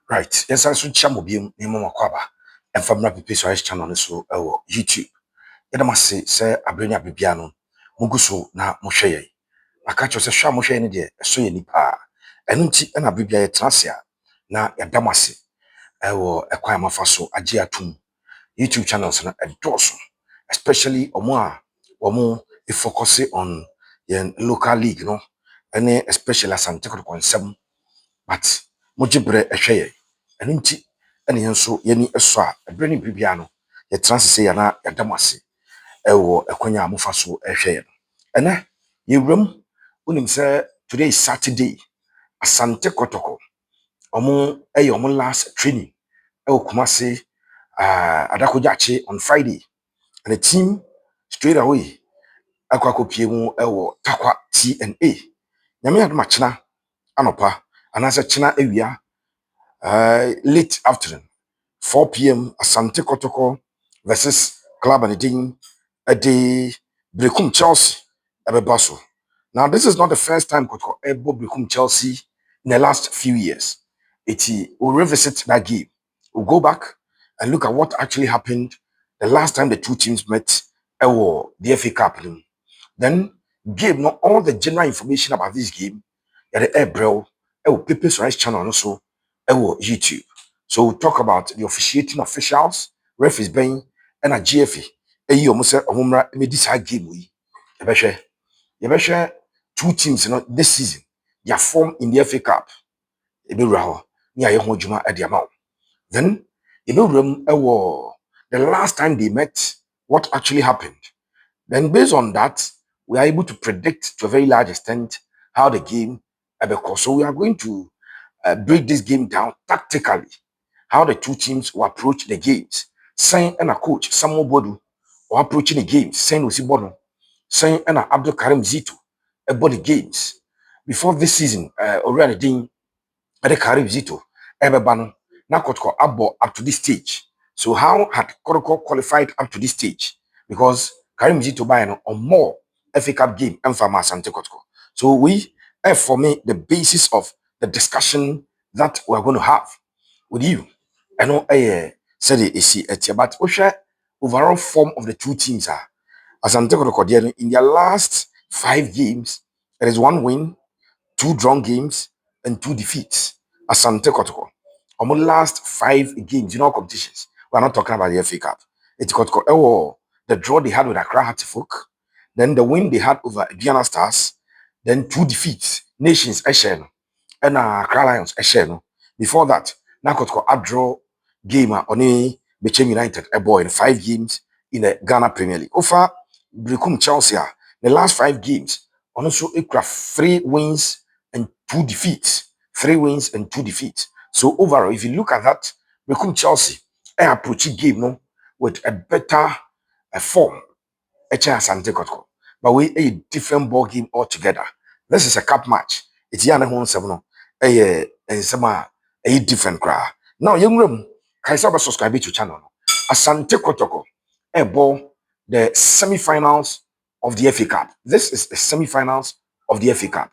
Right. Yes, I should chamo bi ni mama kwaba. And from na pipi so channel no so YouTube. Yeda mase say abrenya bibia no. Mugu so na mo hwe ye. Aka cho se hwa mo hwe ne de so ye nipa. Enu nti na bibia ye transia na yeda mase ekwan mafa so age atum. YouTube channels na edoso. Especially omo e focus on the local league no. Ene especially Asante Kotoko but mojibre ehwe eno nti ene yenso yeni eso a ebre ni bibia no ye transese ya na yadamase ewo ekwanya amofa so ehwe no ene yewram unim say today is Saturday. Asante Kotoko omo omo last training ewo Kumasi adakojache on Friday, and the team straight away akwakopie mu ewo takwa TNA nyame adoma chena anopa anase chena ewia late afternoon, 4 p.m. Asante Kotoko versus Club and the Berekum Chelsea Ebebaso. Now, this is not the first time Kotoko Ebo Berekum Chelsea in the last few years. We'll revisit that game. We'll go back and look at what actually happened the last time the two teams met the FA Cup. Then give not all the general information about this game at the Airbrail, People's Rights channel and also YouTube. So we'll talk about the officiating officials, referees being and a GFA. Almost a umra made this game we. Yabesha two teams this season. They are formed in the FA Cup. Ebiraho, near your Juma at the amount. Then the last time they met, what actually happened. Then based on that, we are able to predict to a very large extent how the game will go. So we are going to break this game down tactically, how the two teams will approach the games. Saying and a coach, Samuel Boadu, or approaching the games, saying Usibono, saying and Abdul Karim Zito about the games. Before this season, already doing the Karim Zito, Ebebano, now Kotoko Abo up to this stage. So how had Kotoko qualified up to this stage? Because Karim Zito buying on more FA Cup game and for Asante Kotoko. So we have for me the basis of the discussion that we're going to have with you. I know I said it is but overall form of the two teams are Asante Kotoko in their last 5 games, there is 1 win, 2 drawn games, and 2 defeats. Asante Kotoko. Almost last 5 games, competitions. We're not talking about the FA Cup. It's Kotoko. Oh, the draw they had with Accra Hattifolk, then the win they had over Diana Stars, then 2 defeats. Nations Eshen and Accra Lions Eshen. Before that, now Kotoko a draw game on a Bechem United a boy in 5 games in the Ghana Premier League. Over Berekum Chelsea, the last 5 games, on also equal 3 wins and 2 defeats. 3 wins and 2 defeats. So overall, if you look at that, Berekum Chelsea approach game no with a better form. Asante Kotoko. But we a different ball game altogether. This is a cup match. It's yana hon seven no. A different cry. Now, young room, Kaisa subscribe to channel. Asante Kotoko. A ball the semifinals of the FA Cup. This is the semifinals of the FA Cup.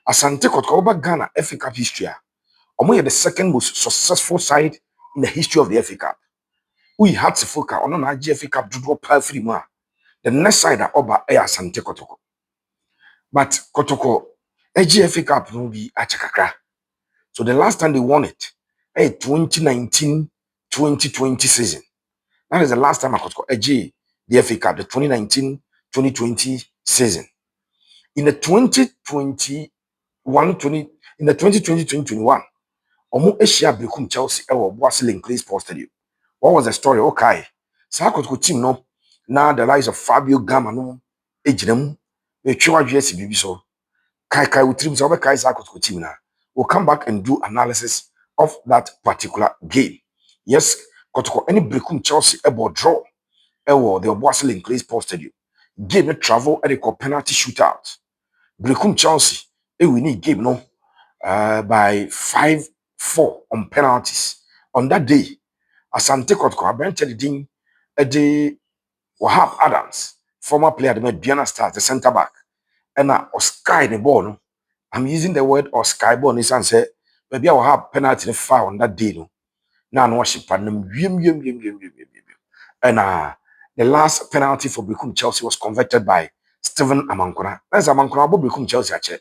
Asante Kotoko over Ghana FA Cup history. Omo the second most successful side in the history of the FA Cup. We had to focus on an FA Cup to drop free more. The next side are over Asante Kotoko. But Kotoko, FA Cup will be achakakra. So the last time they won it, 2019-2020 season. That is the last time I Kotoko the FA Cup, the 2019-2020 season. In the 2020-2021, Omo Asia Berekum Chelsea or Boadu Clay Sports Stadium. What was the story? Okay. Sakotko team no. Now the rise of Fabio Gama no ejinem e twa dwesi bibi so. Kai utrim so be kai Sakotko team na. We'll come back and do analysis of that particular game. Yes, Kotoko any Berekum Chelsea about draw. The Boadu Clay Sports Stadium. Game no travel at the penalty shootout. Berekum Chelsea we need game no by 5-4 on penalties. On that day, Asante Kotoko Abente the Wahab Adams, former player the Diana Stars, the centre back, and Oscar the ball. No? I'm using the word Oscar ball. Nisan say maybe I will have penalty foul on that day. No, now no worship and and the last penalty for Berekum Chelsea was converted by Stephen Amankona. That's Amankona about Berekum Chelsea actually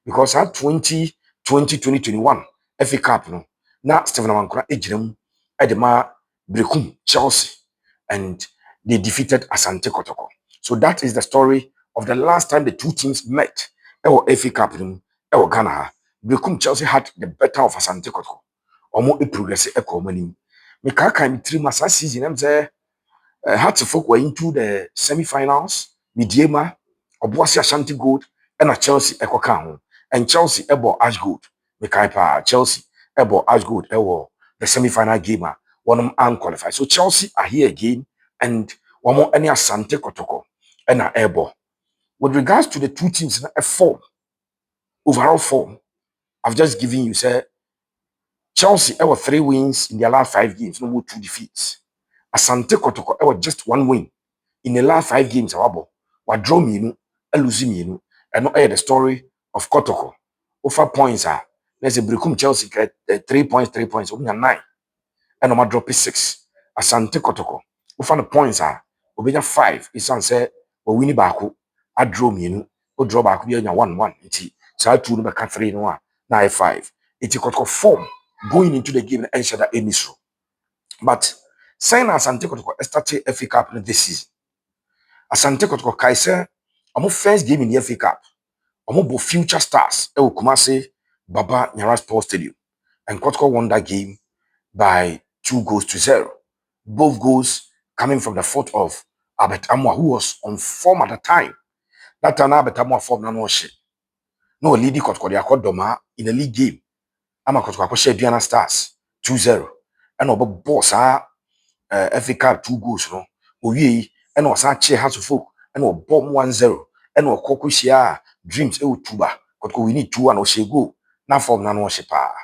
because at 2021 FA Cup no. Now Stephen Amankona ejirem edema Berekum Chelsea and they defeated Asante Kotoko. So that is the story of the last time the two teams met. Ewo FA Cup no, ewo Ghana. Berekum Chelsea had the better of Asante Kotoko. Omo e progress e ko manim. Me kaka mi tiri masa season am say Hartlepool were into the semifinals. Midiema, Obuasi Ashanti Gold, and a Chelsea Ekoka ho. And Chelsea ebo Ash Gold. Mekaipa Chelsea ebo Ash Gold ewo the semifinal game one unqualified. So Chelsea are here again and one more any Asante Kotoko and a ebo. With regards to the two teams, a form, overall form, I've just given you say Chelsea ever 3 wins in their last 5 games, no more 2 defeats. Asante Kotoko ever just 1 win in the last 5 games. Wa draw me, lose me, and no the story of Kotoko. Over points are let's say Berekum Chelsea get 3 points, 3 points, open 9, and no drop 6. Asante Kotoko. Over the points are open 5. It's say we win baako. I draw me, o draw baako be 1-1. It's so 2 no be 3 no 5. It's Kotoko form going into the game and share that any so. But saying Asante Kotoko started FA Cup this season. Asante Kotoko Kaise, our first game in the FA Cup. Our future stars, Ewo Kumasi, Baba Nyara Sports Stadium. And Kotoko won that game by 2-0. Both goals coming from the foot of Albert Amwa, who was on form at the time. That time Albert Amwa form na no shit. No leading Kotoko, they are called Doma in a league game. Ama Kotoko share Diana Stars 2-0. And our boss FA Cup 2 goals no. Owie and was che Hartlepool and we bomb 1-0 and we koko share dreams e tuba kotko we need 2 and we go na form na no pa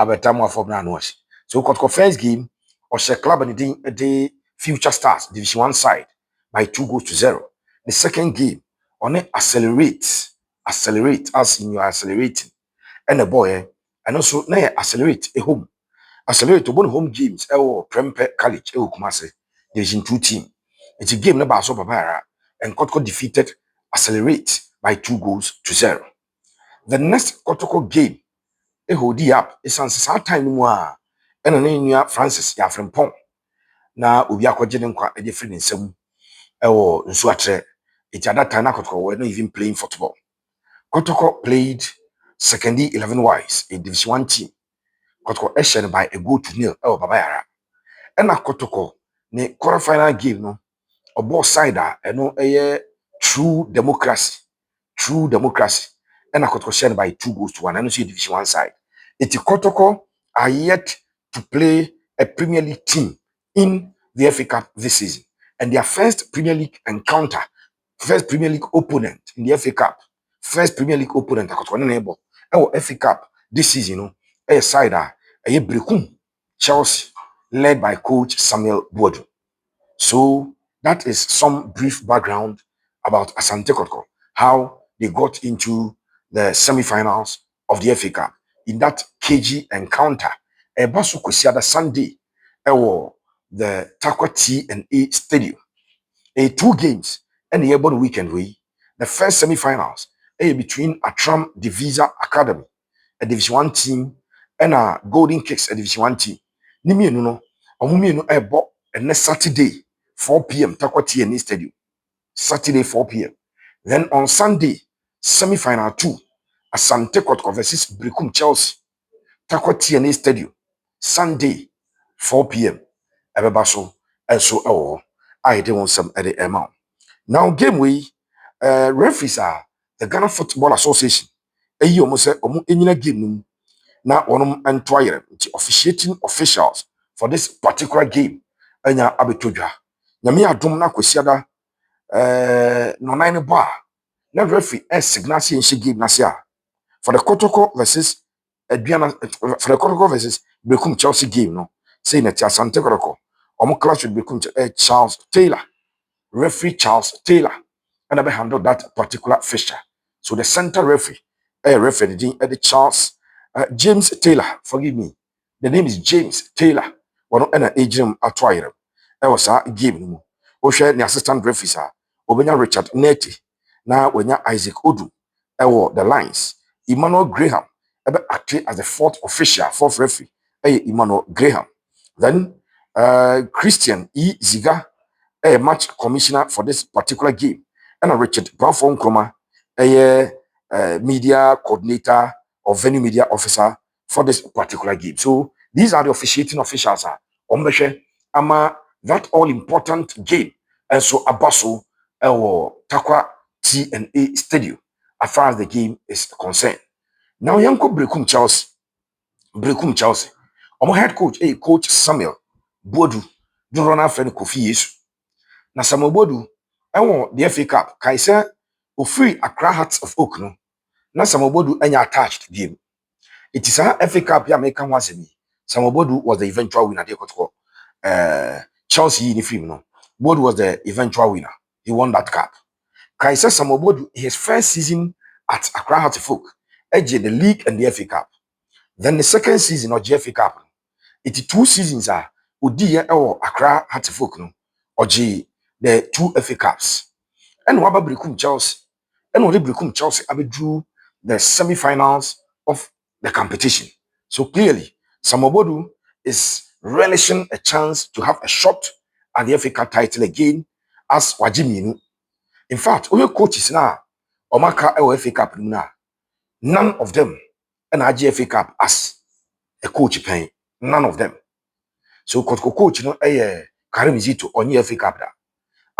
abetamu form na no. So kotko first game or she club and the future stars division 1 side by 2-0. The second game on it accelerate as in you are accelerating and the boy and also na accelerate a home. Accelerate to home games Prempe College Kumase Division 2 team. It's a game na ba so babara and Kotoko defeated Accelerate by 2-0. The next Kotoko game hold up is on time mu a and nua Francis ya frempon na obi akwaje ne nkwa e free nsam nsu atre. It's at that time na Kotoko were not even playing football. Kotoko played secondary 11 wise in Division 1 team. Kotoko eshen by a goal to nil babayara. Ena Kotoko ne quarter-final game no obo side eno true democracy ena Kotoko shared by 2-1 and also Division 1 side. Iti Kotoko are yet to play a Premier League team in the FA Cup this season, and their first Premier League encounter, first Premier League opponent in the FA Cup, first Premier League opponent Kotoko ne ebo FA Cup this season no side Berekum Chelsea led by coach Samuel Boadu. So that is some brief background about Asante Kotoko, how they got into the semifinals of the FA Cup in that KG encounter. Basu Kwesiada Sunday, the Takwa T&A Stadium. 2 games and the urban weekend way. The first semifinals between Atram Divisa Academy, a Division 1 team, and a Golden Kicks, a Division 1 team. Nimi no, omumi no and next Saturday 4 p.m. Takwa T&A Stadium. Saturday 4 p.m. Then on Sunday, semi-final 2, Asante Kotoko versus Berekum Chelsea. Takwa T&A Stadium. Sunday 4 p.m. Ebebaso and so I didn't want some at the amount. Now game we referees are the Ghana Football Association. Eyi almost say enyina game na onum entwire officiating officials for this particular game enya abetodwa. Nyame adom na kwesiada no nine bar. Na referee signasi in game na sia for the Kotoko versus Adriana for the Kotoko versus Berekum Chelsea game no. Say na Asante Kotoko. Omo clash with Berekum Charles Taylor. Referee Charles Taylor and I handled that particular fixture. So the center referee, referee the Charles James Taylor, forgive me. The name is James Taylor. One and a agent at Twire. I was a game no. Osha the assistant referee Obenya Richard Netty. Now when ya Isaac Odu. Ewo the lines. Emmanuel Graham. Ebe acting as the fourth referee. Emmanuel Graham. Then Christian E. Ziga, a match commissioner for this particular game. And Richard Brownford Nkrumah, a media coordinator or venue media officer for this particular game. So these are the officiating officials. Ama that all important game. And so Abaso or Takwa TNA Stadium as far as the game is concerned. Now Yanko Berekum Chelsea. Berekum Chelsea. Omo head coach, coach Samuel Boadu. Don't run after Kofi Yesu. Na Samuel Boadu, the FA Cup. Kaisa ofiri Accra Hearts of Oak no. Na Samuel Boadu enya attached game. It is a FA Cup ya make one semi. Samuel Boadu was the eventual winner. They Kotoko. Chelsea in the film no. Boadu was the eventual winner. He won that cup. Kaisa Samuel Boadu, his first season at Accra Hearts of Oak, edged the league and the FA Cup. Then the second season of FA Cup, it is 2 seasons are Odi Accra Hearts of Oak no. Oji the 2 FA Cups. And Waba Berekum Chelsea. And what Berekum Chelsea drew the semifinals of the competition. So clearly, Samobodu is relishing a chance to have a shot at the FA Cup title again as Wajiminu. In fact, all your coaches now, Omaka FA Cup now, none of them and FA Cup as a coach paying. None of them. So Kotoko coach, Karim Zito on FA Cup.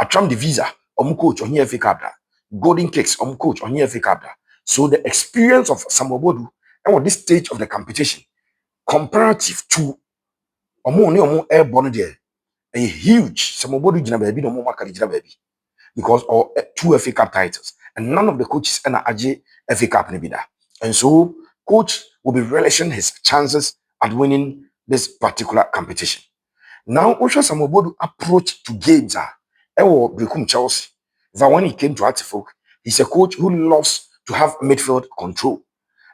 Atram the visa, coach on FA Cup. Golden Cakes, coach on FA Cup. So the experience of Samobodu and this stage of the competition, comparative to airborne there, a huge Samobodu Jina baby, no more Makari baby, because of 2 FA Cup titles, and none of the coaches and AJ FA Cup nebida. And so, coach will be relishing his chances at winning this particular competition. Now, Osha Samobodu approach to games Berekum Chelsea. That when he came to Artifolk, he's a coach who loves to have midfield control.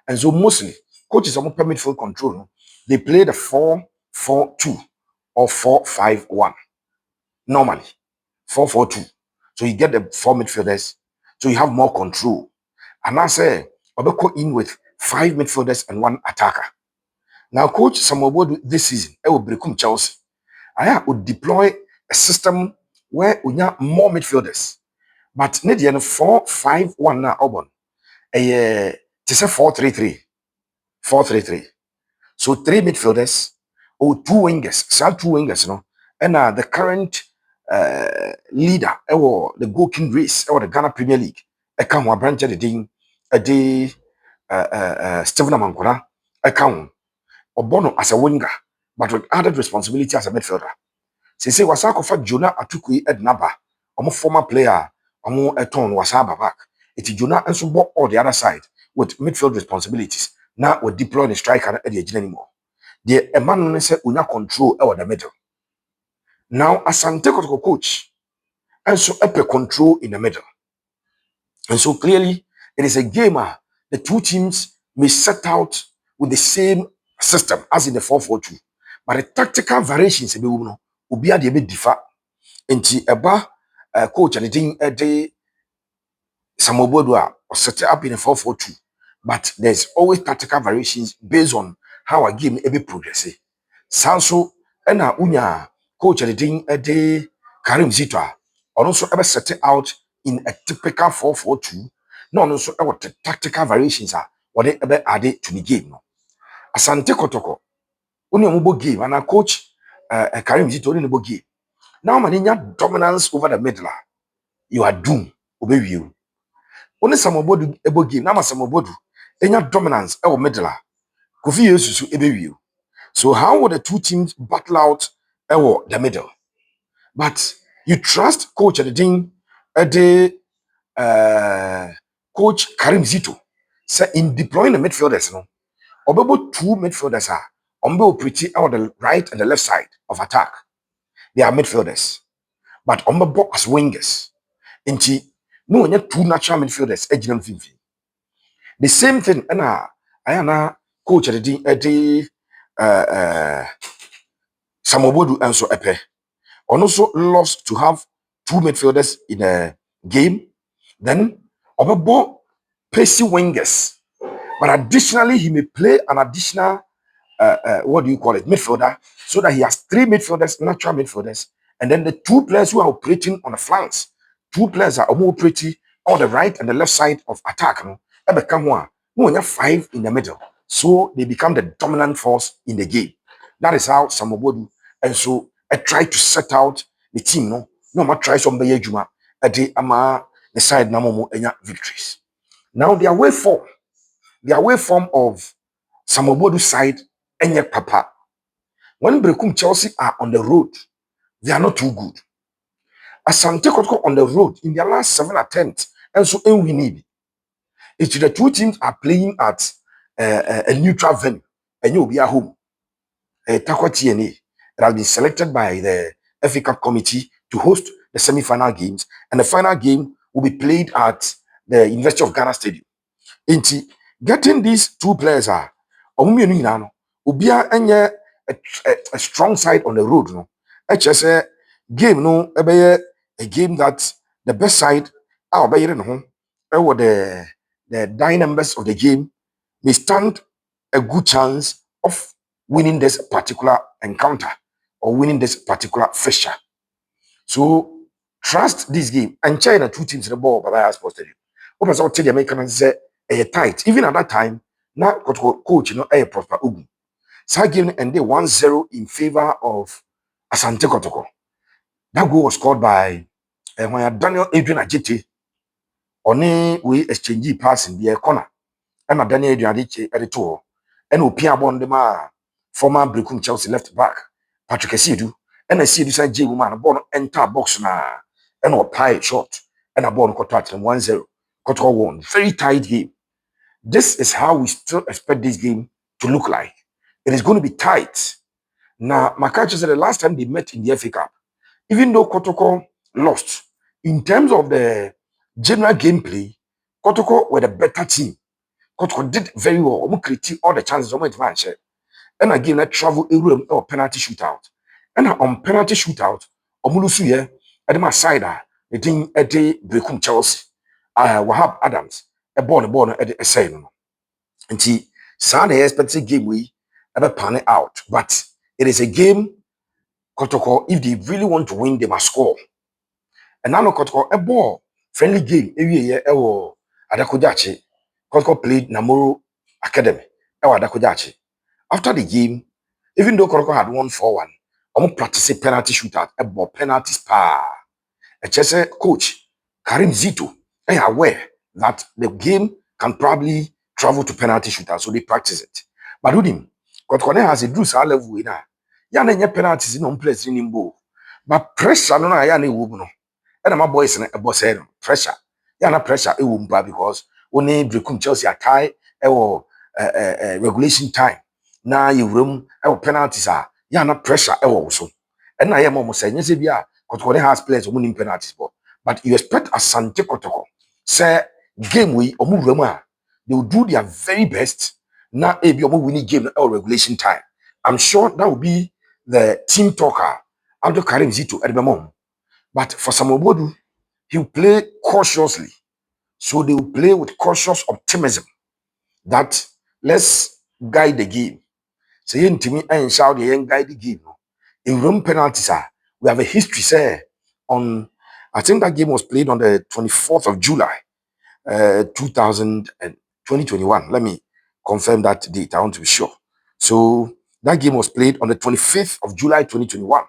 And so mostly, coaches are midfield control. They play the 4-4-2 or 4-5-1. Normally, 4-4-2. So you get the 4 midfielders, so you have more control. And I say, Obeko in with 5 midfielders and 1 attacker. Now, coach Samobodu this season, Berekum Chelsea, I would deploy a system where we have more midfielders. But Nedian 4-5-1 na Auburn. It's a 4-3-3. 4-3-3. So 3 midfielders or 2 wingers. Some 2 wingers, no. And the current leader or the goalkeeping race or the Ghana Premier League. I come one branch of the ding a day Stephen Amankora. I come Obono as a winger, but with added responsibility as a midfielder. Say wasako fa Jonah Atukui Ednaba, former player, Eton Wasaba back. It's Jonah and so all the other side with midfield responsibilities. Now we deploy the striker at the edge anymore. The man say una control over the middle. Now Asante Kotoko coach and so epic control in the middle. And so clearly it is a game. The 2 teams may set out with the same system as in the 4-4-2, but the tactical variations will be a bit different. Nti eba coach and the thing de Samobodu set up in a 4-4-2, but there's always tactical variations based on how a game be progress. Sanso ena unya coach and the thing de Karim Zito also ever set out in a typical 4-4-2. No, also what tactical variations are what they ever added to the game. No. Asante Kotoko, only a game and a coach Karim Zito only a game. Now, man, in your dominance over the middle, you are doomed. Obey you. Only Samobodu ebo game. Now, Samobodu, in your dominance over middle, Kofi Yesu obey you. So, how would the 2 teams battle out over the middle? But you trust coach at the thing, coach Karim Zito. Say in deploying the midfielders, no, Obebo 2 midfielders are pretty out the right and the left side of attack. They are midfielders, but Ombebo as wingers. Inti no onye 2 natural midfielders ejina mfimfini. The same thing na ayana coach edi Samobodu and so epe. On also lost to have two midfielders in a game. Then Obebo pacey wingers. But additionally, he may play an additional what do you call it, midfielder, so that he has three midfielders, natural midfielders, and then the two players who are operating on the flanks. Two players are operating on the right and the left side of attack. No, they become one. No, when you have five in the middle, so they become the dominant force in the game. That is how Samobodu, and so I try to set out the team. No, I try some Baye Juma, the side Namomo enya victories. Now the away form of Samobodu side enye papa. When Berekum Chelsea are on the road, they are not too good. Asante Kotoko on the road in their last 7 attempts, and so we need. It's the two teams are playing at a neutral venue, and you'll be at home. Takwa TNA that has been selected by the FA Cup committee to host the semi-final games, and the final game will be played at the University of Ghana Stadium. Inti getting these two players are omumienu nyina no obia enye a strong side on the road no say game no ebeye a game that the best side obeyere no ho the dynamics of the game may stand a good chance of winning this particular encounter or winning this particular fixture. So trust this game. And China two teams in the ball by Sports Stadium. What was the American say a tight. Even at that time, now coach, a prosper Ugu. So game and they 1-0 in favor of Asante Kotoko. That goal was scored by when Daniel Adrian Ajiti. Oni we exchange pass in the corner. And Daniel Adrian Ajiti at the tour. And Opia Bondema, former Berekum Chelsea left back, Patrick Esidu. And I see this J woman, a ball enter box na and or pie shot. And a ball got touch 1-0. Kotoko won. Very tight game. This is how we still expect this game to look like. It is going to be tight. Now, Makachi said the last time they met in the FA Cup, even though Kotoko lost, in terms of the general gameplay, Kotoko were the better team. Kotoko did very well. Omo create all the chances. And again, let travel a room or penalty shootout. And on penalty shootout, Omulusu ye, Edema Sida, the thing at the Berekum Chelsea, Wahab Adams, a born at the essay. And he sound the expected game we ever pan it out. But it is a game, Kotoko, if they really want to win, they must score. And now Kotoko, a ball, friendly game, every year, Adakojachi, Kotoko played Namoro Academy, Adakojachi. After the game, even though Kotoko had won 4-1, I'm practicing penalty shootout, a ball penalties pa. A chess coach, Karim Zito, they are aware that the game can probably travel to penalty shootout, so they practice it. But with him, Kotoko has a Drews level in her. Yana nye penalties in on place in Nimbo. But pressure no na yana wo no. And my boys in a boss head pressure. Yana pressure it won't because only Berekum Chelsea are tie or regulation time. Now you room penalties are yana pressure also. And I am almost saying yes, yeah, Kotoko has players who winning penalties, but you expect Asante Kotoko say game we omu rema they will do their very best. Now if you winning game or regulation time, I'm sure that will be the team talker after Karim Zito at the moment. But for Samobodu, he will play cautiously. So they will play with cautious optimism that let's guide the game. So you to me and shout the young guide the game. In room penalties, we have a history, say, on I think that game was played on the 24th of July, 2000 and 2021. Let me confirm that date. I want to be sure. So that game was played on the 25th of July 2021.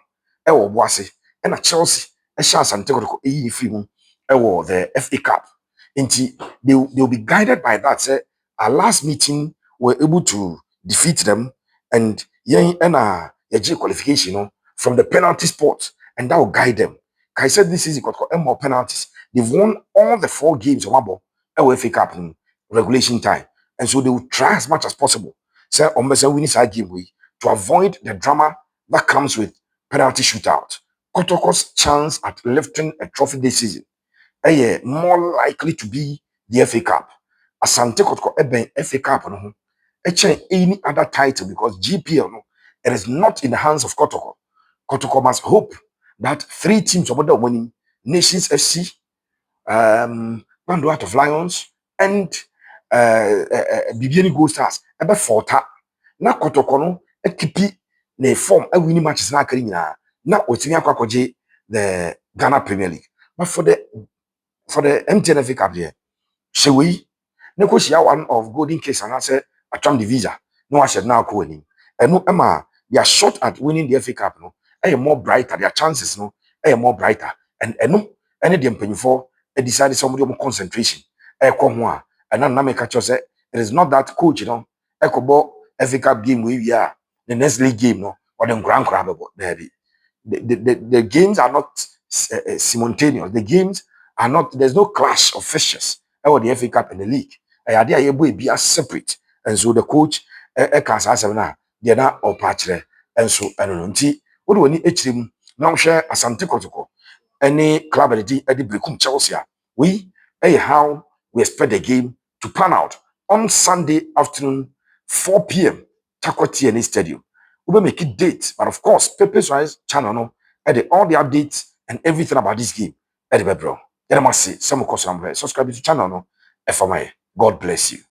Ewo Boase and a Chelsea. A chance and take the FA Cup. They'll be guided by that. Say our last meeting were able to defeat them and qualification from the penalty spot, and that will guide them. I said this is got more penalties. They've won all the 4 games of Wabo FA Cup in regulation time. And so they will try as much as possible. Say on winning side game way to avoid the drama that comes with penalty shootout. Kotoko's chance at lifting a trophy this season more likely to be the FA Cup. Asante Kotoko FA Cup no any other title because GPL no, it is not in the hands of Kotoko. Kotoko must hope that 3 teams over the winning Nations FC, Bando Out of Lions, and Bibiani Gold Stars. Ebe forta na Kotoko no ekipi na form a winning matches na akari na otimi akwakoje the Ghana Premier League. But for the MTNFA Cup here, Shewi, Nekosia one of golden case and answer Atram Divisa. No, I said now winning. And no Emma, they are short at winning the FA Cup. No, more brighter. Their chances no, more brighter. And no, any them penny for a decided somebody more concentration. Come one. And then make catch say it is not that coach, Echo FA Cup game we are the next league game, no, or the grand crab there. The games are not simultaneous. The games are not, there's no clash of fishes or the FA Cup and the league. I be as separate. And so the coach can say now they're not all patch and so I don't know. What do we need HM now share Asante Kotoko? Any club at the Berekum Chelsea. We how we expect the game to pan out on Sunday afternoon, 4 p.m. Takwati and Stadium. We will make it date, but of course, Pepe's Rise channel no, all the updates and everything about this game. Eddie Bebro. Then I must say, some of course, subscribe to the channel no. FMI. God bless you.